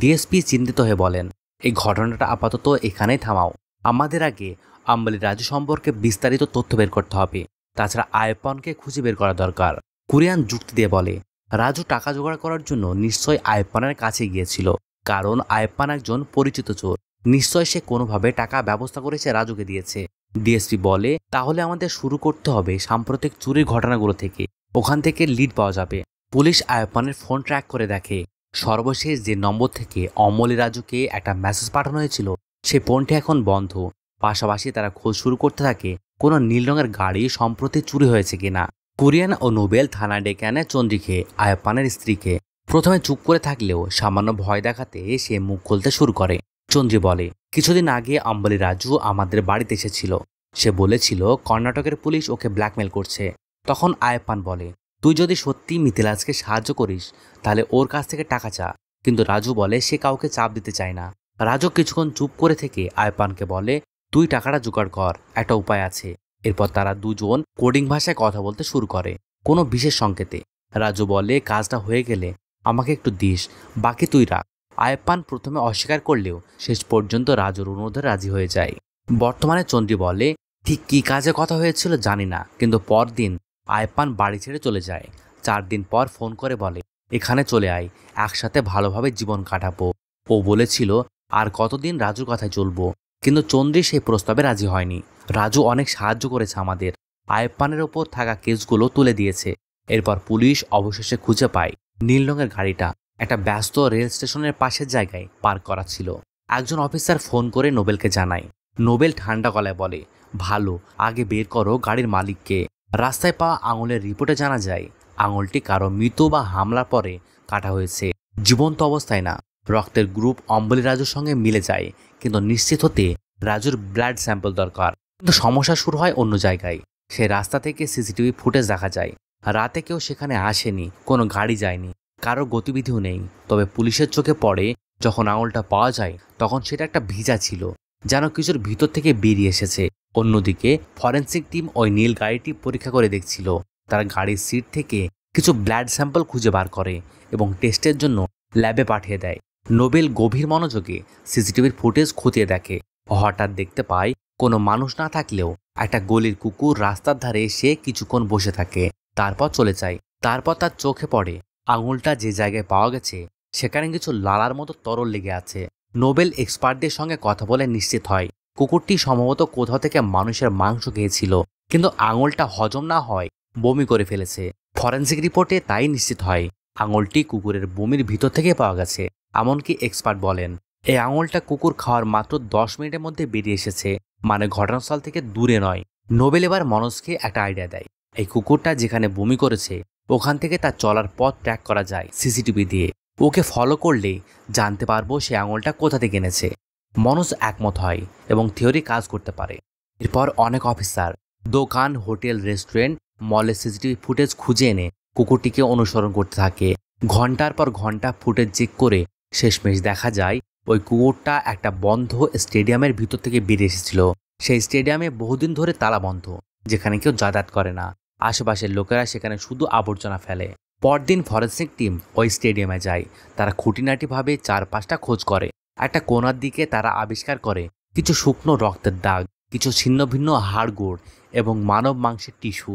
ডিএসপি চিন্তিত হয়ে বলেন এই ঘটনাটা আপাতত এখানেই থামাও, আমাদের আগে অম্বলি রাজু সম্পর্কে বিস্তারিত তথ্য বের করতে হবে। তাছাড়া আয়পনকে খুঁজে বের করা দরকার। কুরিয়ান যুক্তি দিয়ে বলে রাজু টাকা জোগাড় করার জন্য নিশ্চয়ই আয়প্পানের কাছে গিয়েছিল, কারণ আয়প্পান একজন পরিচিত চোর। নিশ্চয় সে কোনোভাবে টাকা ব্যবস্থা করেছে রাজুকে দিয়েছে। ডিএসপি বলে তাহলে আমাদের শুরু করতে হবে সাম্প্রতিক চুরির ঘটনাগুলো থেকে, ওখান থেকে লিড পাওয়া যাবে। পুলিশ আয়প্পানের ফোন ট্র্যাক করে দেখে সর্বশেষ যে নম্বর থেকে অমলি রাজুকে একটা মেসেজ পাঠানো হয়েছিল সেই ফোনটি এখন বন্ধ। পাশাপাশি তারা খোঁজ শুরু করতে থাকে কোনো নীল রঙের গাড়ি সম্প্রতি চুরি হয়েছে কিনা। কুরিয়ান ও নোবেল থানায় ডেকে আনে চন্দ্রীকে, আয়প্পানের স্ত্রীকে। প্রথমে চুপ করে থাকলেও সামান্য ভয় দেখাতে সে মুখ খুলতে শুরু করে। চন্দ্রী বলে কিছুদিন আগে অম্বলি রাজু আমাদের বাড়িতে এসেছিল, সে বলেছিল কর্ণাটকের পুলিশ ওকে ব্ল্যাকমেল করছে। তখন আয়প্পান বলে তুই যদি সত্যি মিথিলাজকে সাহায্য করিস তাহলে ওর কাছ থেকে টাকা চা, কিন্তু রাজু বলে সে কাউকে চাপ দিতে চায় না। রাজু কিছুক্ষণ চুপ করে থেকে আয়প্পানকে বলে তুই টাকাটা জোগাড় কর, একটা উপায় আছে। এরপর তারা দুজন কোডিং ভাষায় কথা বলতে শুরু করে কোনো বিশেষ সংকেতে। রাজু বলে কাজটা হয়ে গেলে আমাকে একটু দিস, বাকি তুই রাখ। আয়প্পান প্রথমে অস্বীকার করলেও শেষ পর্যন্ত রাজুর অনুরোধে রাজি হয়ে যায়। বর্তমানে চন্দ্রী বলে ঠিক কী কাজে কথা হয়েছিল জানি না, কিন্তু পরদিন আয়প্পান বাড়ি ছেড়ে চলে যায়। 4 দিন পর ফোন করে বলে এখানে চলে আয়, একসাথে ভালোভাবে জীবন কাটাবো। ও বলেছিল আর কতদিন রাজুর কথায় চলবো, কিন্তু চন্দ্রী সেই প্রস্তাবে রাজি হয়নি। রাজু অনেক সাহায্য করেছে আমাদের, আয়প্পানের ওপর থাকা কেসগুলো তুলে দিয়েছে। এরপর পুলিশ অবশেষে খুঁজে পায় নীল রঙের গাড়িটা একটা ব্যস্ত রেল স্টেশনের পাশের জায়গায় পার্ক করা ছিল। একজন অফিসার ফোন করে নোবেলকে জানায়। নোবেল ঠান্ডা গলায় বলে ভালো, আগে বের করো গাড়ির মালিককে। রাস্তায় পাওয়া আঙুলের রিপোর্টে জানা যায় আঙুলটি কারো মৃত্যু বা হামলার পরে কাটা হয়েছে, জীবন্ত অবস্থায় না। রক্তের গ্রুপ অম্বলি রাজুর সঙ্গে মিলে যায়, কিন্তু নিশ্চিত হতে রাজুর ব্লাড স্যাম্পল দরকার। কিন্তু সমস্যা শুরু হয় অন্য জায়গায়। সেই রাস্তা থেকে সিসিটিভি ফুটেজ দেখা যায়। রাতে কেউ সেখানে আসেনি, কোনো গাড়ি যায়নি, কারো গতিবিধিও নেই। তবে পুলিশের চোখে পড়ে যখন আঙুলটা পাওয়া যায় তখন সেটা একটা ভিজা ছিল, যেন কিছুর ভিতর থেকে বেরিয়ে এসেছে। অন্যদিকে ফরেন্সিক টিম ওই নীল গাড়িটি পরীক্ষা করে দেখছিল। তারা গাড়ির সিট থেকে কিছু ব্লাড স্যাম্পল খুঁজে বার করে এবং টেস্টের জন্য ল্যাবে পাঠিয়ে দেয়। নোবেল গভীর মনোযোগে সিসিটিভির ফুটেজ খতিয়ে দেখে। হঠাৎ দেখতে পায় কোনো মানুষ না থাকলেও একটা গলির কুকুর রাস্তার ধারে এসে কিছুক্ষণ বসে থাকে, তারপর চলে যায়। তারপর তার চোখে পড়ে আঙুলটা যে জায়গায় পাওয়া গেছে সেখানে কিছু লালার মতো তরল লেগে আছে। নোবেল এক্সপার্টদের সঙ্গে কথা বলে নিশ্চিত হয় কুকুরটি সম্ভবত কোথাও থেকে মানুষের মাংস খেয়েছিল, কিন্তু আঙুলটা হজম না হয় বমি করে ফেলেছে। ফরেন্সিক রিপোর্টে তাই নিশ্চিত হয় আঙুলটি কুকুরের বমির ভিতর থেকে পাওয়া গেছে। এমনকি এক্সপার্ট বলেন এই আঙুলটা কুকুর খাওয়ার মাত্র 10 মিনিটের মধ্যে বেরিয়ে এসেছে, মানে ঘটনাস্থল থেকে দূরে নয়। নোবেল এবার মনোজকে একটা আইডিয়া দেয়, এই কুকুরটা যেখানে বমি করেছে ওখান থেকে তার চলার পথ ট্র্যাক করা যায় সিসিটিভি দিয়ে। ওকে ফলো করলে জানতে পারবো সে আঙুলটা কোথা থেকে এনেছে। মনোজ একমত হয় এবং থিওরি কাজ করতে পারে। এরপর অনেক অফিসার দোকান, হোটেল, রেস্টুরেন্ট, মলের সিসিটিভি ফুটেজ খুঁজে এনে কুকুরটিকে অনুসরণ করতে থাকে। ঘন্টার পর ঘন্টা ফুটেজ চেক করে শেষমেশ দেখা যায় ওই কুকুরটা একটা বন্ধ স্টেডিয়ামের ভিতর থেকে বেরিয়ে এসেছিল। সেই স্টেডিয়ামে বহুদিন ধরে তালা বন্ধ, যেখানে কেউ যাতায়াত করে না। আশেপাশের লোকেরা সেখানে শুধু আবর্জনা ফেলে। পরদিন ফরেন্সিক টিম ওই স্টেডিয়ামে যায়। তারা খুঁটিনাটিভাবে চারপাশটা খোঁজ করে। একটা কোণার দিকে তারা আবিষ্কার করে কিছু শুকনো রক্তের দাগ, কিছু ছিন্ন ভিন্ন হাড়গোড় এবং মানব মাংসের টিস্যু।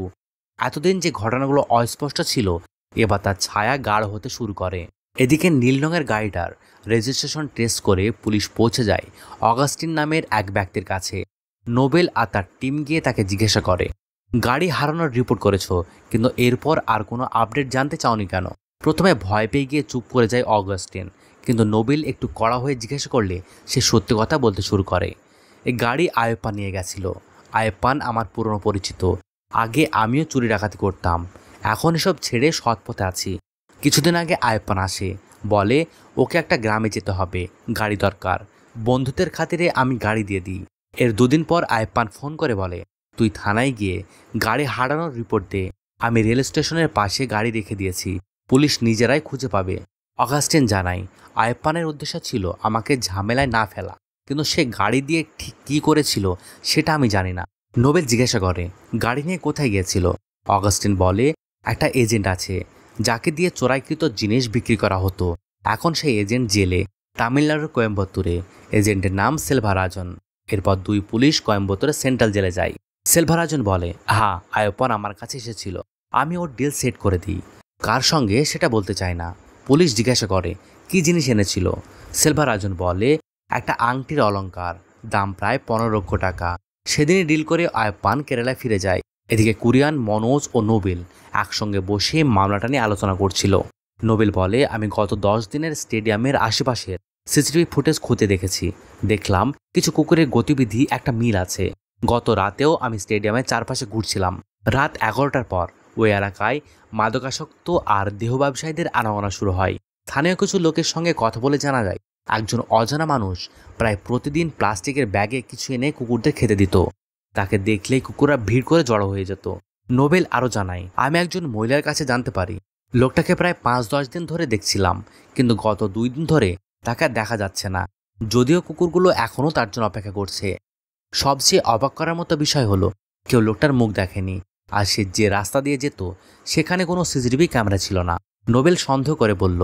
এতদিন যে ঘটনাগুলো অস্পষ্ট ছিল এবার তার ছায়া গাঢ় হতে শুরু করে। এদিকে নীল রঙের গাড়িটার রেজিস্ট্রেশন টেস্ট করে পুলিশ পৌঁছে যায় অগাস্টিন নামের এক ব্যক্তির কাছে। নোবেল আর তার টিম গিয়ে তাকে জিজ্ঞাসা করে, গাড়ি হারানোর রিপোর্ট করেছো, কিন্তু এরপর আর কোনো আপডেট জানতে চাওনি কেন? প্রথমে ভয় পেয়ে গিয়ে চুপ করে যায় অগাস্টিন, কিন্তু নোবেল একটু কড়া হয়ে জিজ্ঞাসা করলে সে সত্যি কথা বলতে শুরু করে। এই গাড়ি আয়প্পান নিয়ে গেছিল। আয়প্পান আমার পুরনো পরিচিত। আগে আমিও চুরি ডাকাতি করতাম, এখন এসব ছেড়ে সৎ পথে আছি। কিছুদিন আগে আয়প্পান আসে, বলে ওকে একটা গ্রামে যেতে হবে, গাড়ি দরকার। বন্ধুত্বের খাতিরে আমি গাড়ি দিয়ে দিই। এর দুদিন পর আয়প্পান ফোন করে বলে, তুই থানায় গিয়ে গাড়ি হারানোর রিপোর্ট দে। আমি রেল স্টেশনের পাশে গাড়ি রেখে দিয়েছি, পুলিশ নিজেরাই খুঁজে পাবে। অগাস্টিন জানাই আয়প্পানের উদ্দেশ্য ছিল আমাকে ঝামেলায় না ফেলা, কিন্তু সে গাড়ি দিয়ে ঠিক কী করেছিল সেটা আমি জানি না। নোবেল জিজ্ঞাসা করে, গাড়ি নিয়ে কোথায় গিয়েছিল? অগাস্টিন বলে, একটা এজেন্ট আছে যাকে দিয়ে চোরাইকৃত জিনিস বিক্রি করা হতো। এখন সেই এজেন্ট জেলে, তামিলনাড়ুর কোয়েম্বাটুরে। এজেন্টের নাম সেলভারাজন। এরপর দুই পুলিশ কোয়েম্বাটুরে সেন্ট্রাল জেলে যায়। সেলভারাজন বলে, হ্যাঁ, আয়প্পান আমার কাছে এসেছিল, আমি ওর ডিল সেট করে দিই। কার সঙ্গে সেটা বলতে চায় না। পুলিশ জিজ্ঞাসা করে, কি জিনিস এনেছিল? সেলভারাজন বলে, একটা আংটির অলংকার, দাম প্রায় 15 লক্ষ টাকা। সেদিনই ডিল করে আয়প্পান কেরালায় ফিরে যায়। এদিকে কুরিয়ান, মনোজ ও নোবেল একসঙ্গে বসে মামলাটা নিয়ে আলোচনা করছিল। নোবেল বলে, আমি গত 10 দিনের স্টেডিয়ামের আশেপাশের সিসিটিভি ফুটেজ খুঁজে দেখেছি। দেখলাম কিছু কুকুরের গতিবিধি একটা মিল আছে। গত রাতেও আমি স্টেডিয়ামের চারপাশে ঘুরছিলাম। রাত 11টার পর ওই এলাকায় মাদকাসক্ত আর দেহ ব্যবসায়ীদের আনাগোনা শুরু হয়। স্থানীয় কিছু লোকের সঙ্গে কথা বলে জানা যায় একজন অজানা মানুষ প্রায় প্রতিদিন প্লাস্টিকের ব্যাগে কিছু এনে কুকুরদের খেতে দিত। তাকে দেখলেই কুকুররা ভিড় করে জড়ো হয়ে যেত। নোবেল আরও জানায়, আমি একজন মহিলার কাছে জানতে পারি লোকটাকে প্রায় 5-10 দিন ধরে দেখছিলাম, কিন্তু গত 2 দিন ধরে তাকে আর দেখা যাচ্ছে না, যদিও কুকুরগুলো এখনও তার জন্য অপেক্ষা করছে। সবচেয়ে অবাক করার মতো বিষয় হলো কেউ লোকটার মুখ দেখেনি, আর সে যে রাস্তা দিয়ে যেত সেখানে কোনো সিসিটিভি ক্যামেরা ছিল না। নোবেল সন্দেহ করে বলল,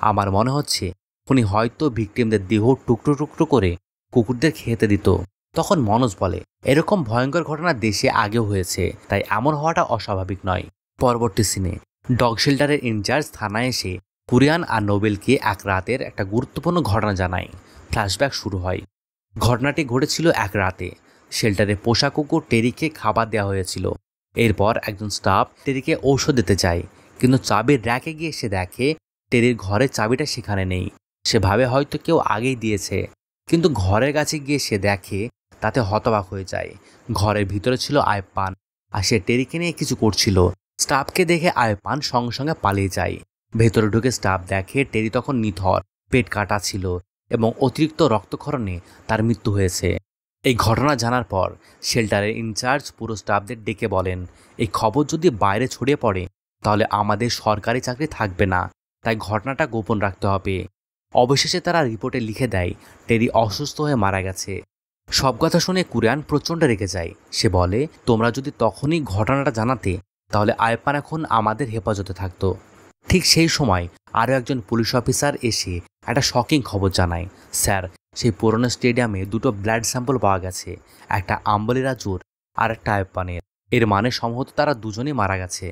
আমার মনে হচ্ছে উনি হয়তো ভিকটিমদের দেহ টুকরো টুকরো করে কুকুরদের খেতে দিত। তখন মনোজ বলে, এরকম ভয়ঙ্কর ঘটনা দেশে আগেও হয়েছে, তাই এমন হওয়াটা অস্বাভাবিক নয়। পরবর্তী সিনে ডগ শেল্টারের ইনচার্জ থানায় এসে কুরিয়ান আর নোবেলকে এক রাতের একটা গুরুত্বপূর্ণ ঘটনা জানায়। ফ্ল্যাশব্যাক শুরু হয়। ঘটনাটি ঘটেছিল এক রাতে। শেল্টারে পোষা কুকুর টেরিকে খাবার দেওয়া হয়েছিল। এরপর একজন স্টাফ টেরিকে ঔষধ দিতে যায়, কিন্তু চাবির র্যাকে গিয়ে সে দেখে টেরির ঘরের চাবিটা সেখানে নেই। সে ভাবে হয়তো কেউ আগেই দিয়েছে, কিন্তু ঘরের কাছে গিয়ে সে দেখে তাতে হতবাক হয়ে যায়। ঘরের ভিতরে ছিল আয়প্পান, আর সে টেরিকে নিয়ে কিছু করছিল। স্টাফকে দেখে আয়প্পান সঙ্গে সঙ্গে পালিয়ে যায়। ভেতরে ঢুকে স্টাফ দেখে টেরি তখন নিথর, পেট কাটা ছিল এবং অতিরিক্ত রক্তক্ষরণে তার মৃত্যু হয়েছে। এই ঘটনা জানার পর শেল্টারের ইনচার্জ পুরো স্টাফদের ডেকে বলেন, এই খবর যদি বাইরে ছড়িয়ে পড়ে তাহলে আমাদের সরকারি চাকরি থাকবে না, তাই ঘটনাটা গোপন রাখতে হবে। অবশেষে তারা রিপোর্টে লিখে দেয় টেরি অসুস্থ হয়ে মারা গেছে। সব কথা শুনে কুরিয়ান প্রচণ্ড রেগে যায়। সে বলে, তোমরা যদি তখনই ঘটনাটা জানাতে তাহলে আয়পান এখন আমাদের হেফাজতে থাকতো। ঠিক সেই সময় আরও একজন পুলিশ অফিসার এসে একটা শকিং খবর জানায়, স্যার, সেই পুরনো স্টেডিয়ামে দুটো ব্লাড স্যাম্পল পাওয়া গেছে, একটা আম্বলি রাজুর আর একটা আয়পানের। এর মানে সম্ভবত তারা দুজনেই মারা গেছে।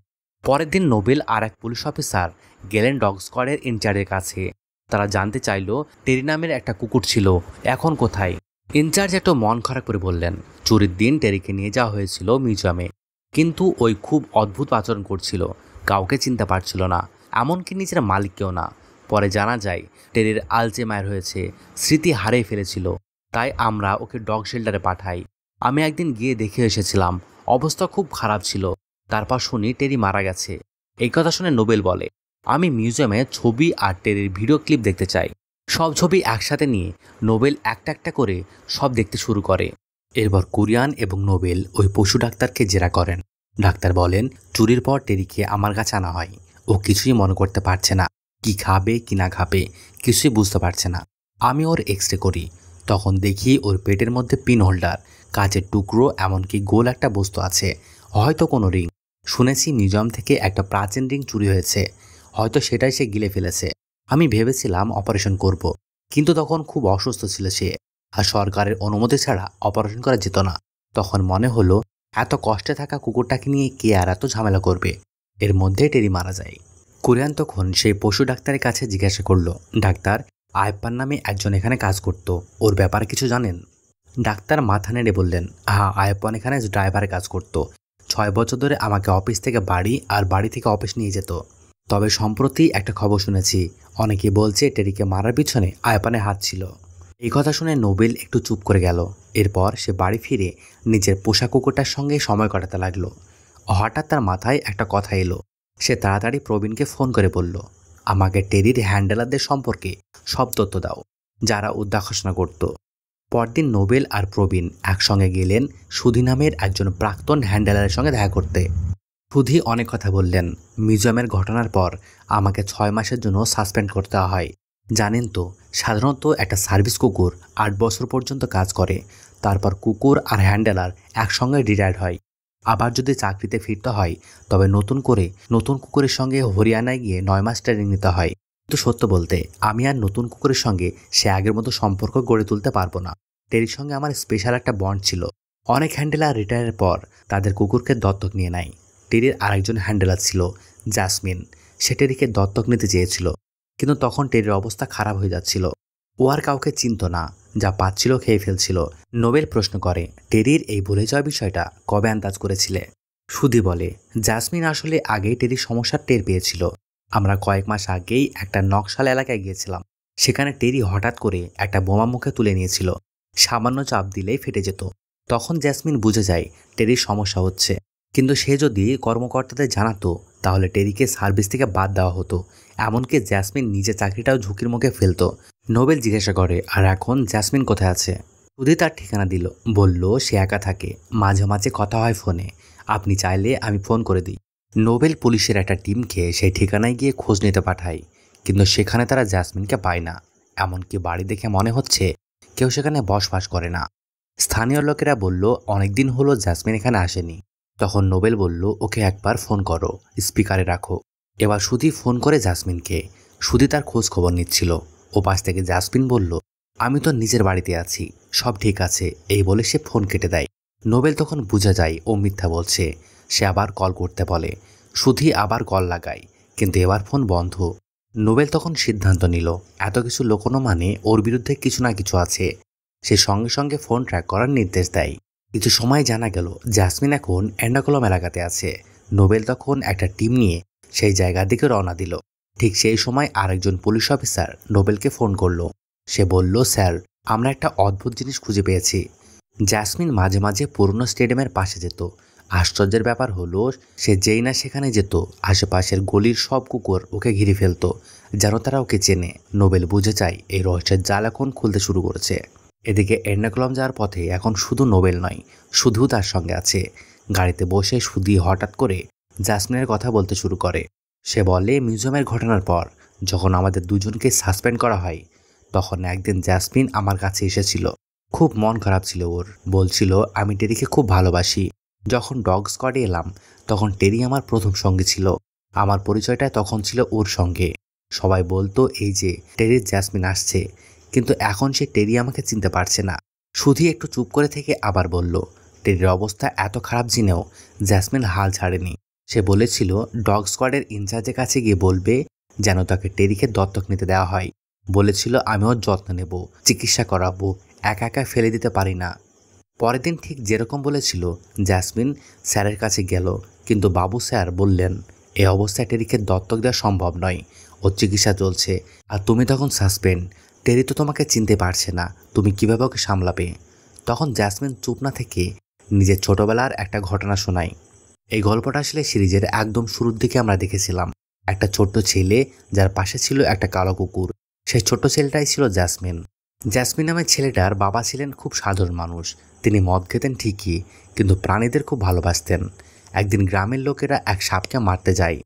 পরের দিন নোবেল আর এক পুলিশ অফিসার গেলেন ডগ স্কোয়াডের ইনচার্জের কাছে। তারা জানতে চাইল টেরি নামের একটা কুকুর ছিল, এখন কোথায়। ইনচার্জ একটু মন খারাপ করে বললেন, চুরির দিন টেরিকে নিয়ে যাওয়া হয়েছিল মিউজিয়ামে, কিন্তু ওই খুব অদ্ভুত আচরণ করছিল, কাউকে চিনতে পারছিল না, এমনকি নিজের মালিককেও না। পরে জানা যায় টেরির আলজেমায়ের হয়েছে, স্মৃতি হারিয়ে ফেলেছিল, তাই আমরা ওকে ডগ শেল্টারে পাঠাই। আমি একদিন গিয়ে দেখে এসেছিলাম, অবস্থা খুব খারাপ ছিল। তারপর শুনি টেরি মারা গেছে। এই কথা শুনে নোবেল বলে, আমি মিউজিয়ামে ছবি আর টেরির ভিডিও ক্লিপ দেখতে চাই। সব ছবি একসাথে নিয়ে নোবেল একটা একটা করে সব দেখতে শুরু করে। এরপর কুরিয়ান এবং নোবেল ওই পশু ডাক্তারকে জেরা করেন। ডাক্তার বলেন, চুরির পর টেরিকে আমার কাছে আনা হয়, ও কিছুই মনে করতে পারছে না, কি খাবে কি না খাবে কিছুই বুঝতে পারছে না। আমি ওর এক্স রে করি, তখন দেখি ওর পেটের মধ্যে পিন হোল্ডার, কাচের টুকরো, এমনকি গোল একটা বস্তু আছে, হয়তো কোনো রিং। শুনেছি মিউজিয়াম থেকে একটা প্রাচীন রিং চুরি হয়েছে, হয়তো সেটাই সে গিলে ফেলেছে। আমি ভেবেছিলাম অপারেশন করব, কিন্তু তখন খুব অসুস্থ ছিল সে, আর সরকারের অনুমতি ছাড়া অপারেশন করা যেত না। তখন মনে হলো, এত কষ্টে থাকা কুকুরটাকে নিয়ে কে আর এত ঝামেলা করবে। এর মধ্যে টেরি মারা যায়। কুরিয়ান তখন সেই পশু ডাক্তারের কাছে জিজ্ঞাসা করলো, ডাক্তার, আয়প্পান নামে একজন এখানে কাজ করত, ওর ব্যাপারে কিছু জানেন? ডাক্তার মাথা নেড়ে বললেন, হ্যাঁ, আয়প্পান এখানে ড্রাইভারে কাজ করত। 6 বছর ধরে আমাকে অফিস থেকে বাড়ি আর বাড়ি থেকে অফিস নিয়ে যেত। তবে সম্প্রতি একটা খবর শুনেছি, অনেকে বলছে টেরিকে মারার পিছনে আয়পানের হাত ছিল। এই কথা শুনে নোবেল একটু চুপ করে গেল। এরপর সে বাড়ি ফিরে নিজের পোষা কুকুরটার সঙ্গে সময় কাটাতে লাগলো। হঠাৎ তার মাথায় একটা কথা এলো। সে তাড়াতাড়ি প্রবীণকে ফোন করে বলল, আমাকে টেরির হ্যান্ডেলারদের সম্পর্কে সব তথ্য দাও, যারা ওর দেখাশোনা করত। পরদিন নোবেল আর প্রবীণ একসঙ্গে গেলেন সুধি নামের একজন প্রাক্তন হ্যান্ডেলারের সঙ্গে দেখা করতে। সুধি অনেক কথা বললেন। মিউজিয়ামের ঘটনার পর আমাকে 6 মাসের জন্য সাসপেন্ড করতে হয়। জানেন তো, সাধারণত একটা সার্ভিস কুকুর 8 বছর পর্যন্ত কাজ করে, তারপর কুকুর আর হ্যান্ডেলার একসঙ্গে রিটায়ার্ড হয়। আবার যদি চাকরিতে ফিরতে হয় তবে নতুন কুকুরের সঙ্গে হরিয়ানায় গিয়ে 9 মাস ট্রেনিং নিতে হয়। কিন্তু সত্য বলতে আমি আর নতুন কুকুরের সঙ্গে সে আগের মতো সম্পর্ক গড়ে তুলতে পারবো না। টেরির সঙ্গে আমার স্পেশাল একটা বন্ড ছিল। অনেক হ্যান্ডেলার রিটায়ারের পর তাদের কুকুরকে দত্তক নিয়ে নেয়। টেরির আরেকজন হ্যান্ডেলার ছিল জাসমিন, সে টেরিকে দত্তক নিতে চেয়েছিল, কিন্তু তখন টেরির অবস্থা খারাপ হয়ে যাচ্ছিল। ও আর কাউকে চিনত না, যা পাচ্ছিল খেয়ে ফেলছিল। নোবেল প্রশ্ন করে, টেরির এই ভুলে যাওয়া বিষয়টা কবে আন্দাজ করেছিলে? সুধি বলে, জাসমিন আসলে আগেই টেরির সমস্যার টের পেয়েছিল। আমরা কয়েক মাস আগেই একটা নকশাল এলাকায় গিয়েছিলাম। সেখানে টেরি হঠাৎ করে একটা বোমা মুখে তুলে নিয়েছিল, সামান্য চাপ দিলেই ফেটে যেত। তখন জাসমিন বুঝে যায় টেরির সমস্যা হচ্ছে, কিন্তু সে যদি কর্মকর্তাদের জানাতো তাহলে টেরিকে সার্ভিস থেকে বাদ দেওয়া হতো, এমনকি জাসমিন নিজের চাকরিটাও ঝুঁকির মুখে ফেলতো। নোবেল জিজ্ঞাসা করে, আর এখন জাসমিন কোথায় আছে? সুধি তার ঠিকানা দিল, বলল সে একা থাকে, মাঝে মাঝে কথা হয় ফোনে, আপনি চাইলে আমি ফোন করে দিই। নোবেল পুলিশের একটা টিমকে সেই ঠিকানায় গিয়ে খোঁজ নিতে পাঠায়, কিন্তু সেখানে তারা জাসমিনকে পায় না। এমনকি বাড়ি দেখে মনে হচ্ছে কেউ সেখানে বসবাস করে না। স্থানীয় লোকেরা বলল অনেকদিন হলো জাসমিন এখানে আসেনি। তখন নোবেল বলল, ওকে একবার ফোন করো, স্পিকারে রাখো। এবার সুধি ফোন করে জাসমিনকে। সুধি তার খোঁজ খবর নিচ্ছিল। ওপাশ থেকে জাসমিন বলল, আমি তো নিজের বাড়িতে আছি, সব ঠিক আছে, এই বলে সে ফোন কেটে দেয়। নোবেল তখন বুঝে যায় ও মিথ্যা বলছে। সে আবার কল করতে বলে। সুধি আবার কল লাগায়, কিন্তু এবার ফোন বন্ধ। নোবেল তখন সিদ্ধান্ত নিল, এত কিছু লুকোনো মানে ওর বিরুদ্ধে কিছু না কিছু আছে। সে সঙ্গে সঙ্গে ফোন ট্র্যাক করার নির্দেশ দেয়। কিছু সময় জানা গেল জাসমিন এখন এন্ডাকলম এলাকাতে আছে। নোবেল তখন একটা টিম নিয়ে সেই জায়গার দিকে রওনা দিল। ঠিক সেই সময় আরেকজন পুলিশ অফিসার নোবেলকে ফোন করলো। সে বলল, স্যার, আমরা একটা অদ্ভুত জিনিস খুঁজে পেয়েছি। জাসমিন মাঝে মাঝে পুরনো স্টেডিয়ামের পাশে যেত। আশ্চর্যের ব্যাপার হলো, সে যেই না সেখানে যেত, আশেপাশের গলির সব কুকুর ওকে ঘিরে ফেলত, যেন তারা ওকে চেনে। নোবেল বুঝে যায় এই রহস্যের জাল এখন খুলতে শুরু করেছে। এদিকে এর্নাকুলাম যাওয়ার পথে এখন শুধু নোবেল নয়, শুধু তার সঙ্গে আছে। গাড়িতে বসে সুধি হঠাৎ করে জাসমিনের কথা বলতে শুরু করে। সে বলে, মিউজিয়ামের ঘটনার পর যখন আমাদের দুজনকে সাসপেন্ড করা হয়, তখন একদিন জাসমিন আমার কাছে এসেছিল। খুব মন খারাপ ছিল ওর। বলছিল আমি টেরিকে খুব ভালোবাসি। যখন ডগ স্কোয়াডে এলাম তখন টেরি আমার প্রথম সঙ্গী ছিল। আমার পরিচয়টা তখন ছিল ওর সঙ্গে। সবাই বলতো এই যে টেরির জ্যাসমিন আসছে, কিন্তু এখন সে টেরি আমাকে চিনতে পারছে না। শুধু একটু চুপ করে থেকে আবার বলল, টেরির অবস্থা এত খারাপ জেনেও জ্যাসমিন হাল ছাড়েনি। সে বলেছিল ডগ স্কোয়াডের ইনচার্জের কাছে গিয়ে বলবে যেন তাকে টেরিকে দত্তক নিতে দেওয়া হয়। বলেছিল আমি ওর যত্ন নেব, চিকিৎসা করাবো, একা একা ফেলে দিতে পারি না। পরের দিন ঠিক যেরকম বলেছিল জ্যাসমিন স্যারের কাছে গেল, কিন্তু বাবু স্যার বললেন এই অবস্থায় টেরিকে দত্তক দেওয়া সম্ভব নয়, ওর চিকিৎসা চলছে, আর তুমি তখন সাসপেন্ড। টেরি তো তোমাকে চিনতে পারছে না, তুমি কিভাবে ওকে সামলাবে? তখন জ্যাসমিন চুপ না থেকে নিজের ছোটবেলার একটা ঘটনা শোনায়। এই গল্পটা আসলে সিরিজের একদম শুরুর দিকে আমরা দেখেছিলাম। একটা ছোট্ট ছেলে যার পাশে ছিল একটা কালো কুকুর। সেই ছোট্ট ছেলেটাই ছিল জ্যাসমিন। জ্যাসমিন নামের ছেলেটার বাবা ছিলেন খুব সাধারণ মানুষ। তিনি মদ খেতেন ঠিকই, কিন্তু প্রাণীদের খুব ভালোবাসতেন। একদিন গ্রামের লোকেরা এক সাপকে মারতে যায়।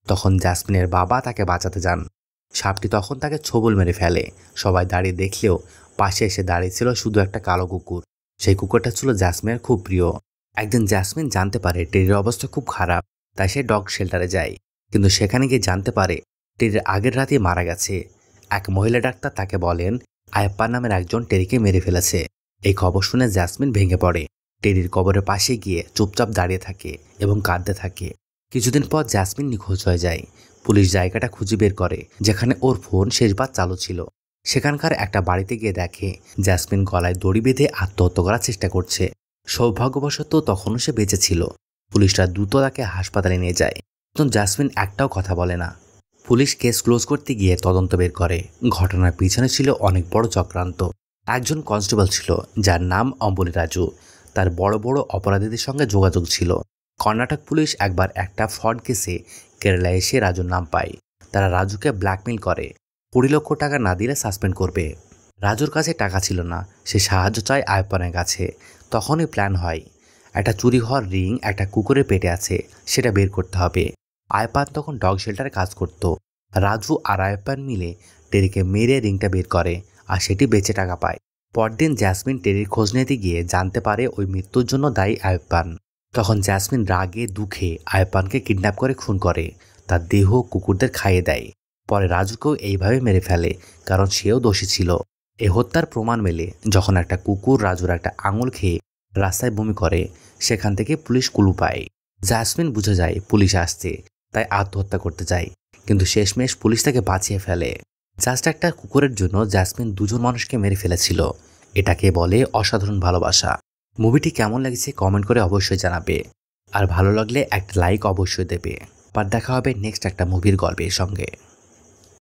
তখন জ্যাসমিনের বাবা তাকে বাঁচাতে যান। সাপটি তখন তাকে ছোবল মেরে ফেলে। সবাই দাঁড়িয়ে দেখলেও পাশে এসে দাঁড়িয়েছিল শুধু একটা কালো কুকুর। সেই কুকুরটা ছিল জ্যাসমিনের খুব প্রিয়। একদিন জ্যাসমিন জানতে পারে টেরির অবস্থা খুব খারাপ, তাই সে ডগ শেল্টারে যায়। কিন্তু সেখানে গিয়ে জানতে পারে টেরির আগের রাতেই মারা গেছে। এক মহিলা ডাক্তার তাকে বলেন আয়াপ্পা নামের একজন টেরিকে মেরে ফেলেছে। এই খবর শুনে জ্যাসমিন ভেঙে পড়ে। টেরির কবরের পাশে গিয়ে চুপচাপ দাঁড়িয়ে থাকে এবং কাঁদতে থাকে। কিছুদিন পর জ্যাসমিন নিখোঁজ হয়ে যায়। পুলিশ জায়গাটা খুঁজে বের করে যেখানে ওর ফোন শেষবার চালু ছিল। সেখানকার একটা বাড়িতে গিয়ে দেখে জ্যাসমিন গলায় দড়ি বেঁধে আত্মহত্যা করার চেষ্টা করছে। সৌভাগ্যবশত তখনও সে বেঁচে ছিল। পুলিশরা দ্রুত তাকে হাসপাতালে নিয়ে যায়, কিন্তু জ্যাসমিন একটাও কথা বলে না। পুলিশ কেস ক্লোজ করতে গিয়ে তদন্ত বের করে ঘটনার পিছনে ছিল অনেক বড় চক্রান্ত। একজন কনস্টেবল ছিল যার নাম অম্বলি রাজু। তার বড় বড় অপরাধীদের সঙ্গে যোগাযোগ ছিল। কর্ণাটক পুলিশ একবার একটা ফ্রড কেসে কেরালা এসে রাজুর নাম পায়। তারা রাজুকে ব্ল্যাকমেল করে 20 লক্ষ টাকা না দিলে সাসপেন্ড করবে। রাজুর কাছে টাকা ছিল না, সে সাহায্য চায় আয়প্পানের কাছে। তখনই প্ল্যান হয়, একটা চুরি হওয়ার রিং একটা কুকুরের পেটে আছে, সেটা বের করতে হবে। আয়প্পান তখন ডগ শেল্টারে কাজ করত। রাজু আর আয়প্পান মিলে টেরিকে মেরে রিংটা বের করে, আর সেটি বেচে টাকা পায়। পরদিন জ্যাসমিন টেরির খোঁজ নিতে গিয়ে জানতে পারে ওই মৃত্যুর জন্য দায়ী আয়প্পান। তখন জ্যাসমিন রাগে দুঃখে আয়প্পানকে কিডন্যাপ করে খুন করে, তার দেহ কুকুরদের খাইয়ে দেয়। পরে রাজুকেও এইভাবে মেরে ফেলে, কারণ সেও দোষী ছিল। এ হত্যার প্রমাণ মেলে যখন একটা কুকুর রাজুর একটা আঙুল খেয়ে রাস্তায় বমি করে। সেখান থেকে পুলিশ ক্লু পায়। জ্যাসমিন বুঝে যায় পুলিশ আসছে, তাই আত্মহত্যা করতে যায়, কিন্তু শেষমেশ পুলিশ তাকে বাঁচিয়ে ফেলে। জাস্ট একটা কুকুরের জন্য জ্যাসমিন দুজন মানুষকে মেরে ফেলেছিল। এটাকে বলে অসাধারণ ভালোবাসা। মুভিটি কেমন লাগছে কমেন্ট করে অবশ্যই জানাবে, আর ভালো লাগলে একটা লাইক অবশ্যই দেবে। আবার দেখা হবে নেক্সট একটা মুভির গল্পের সঙ্গে।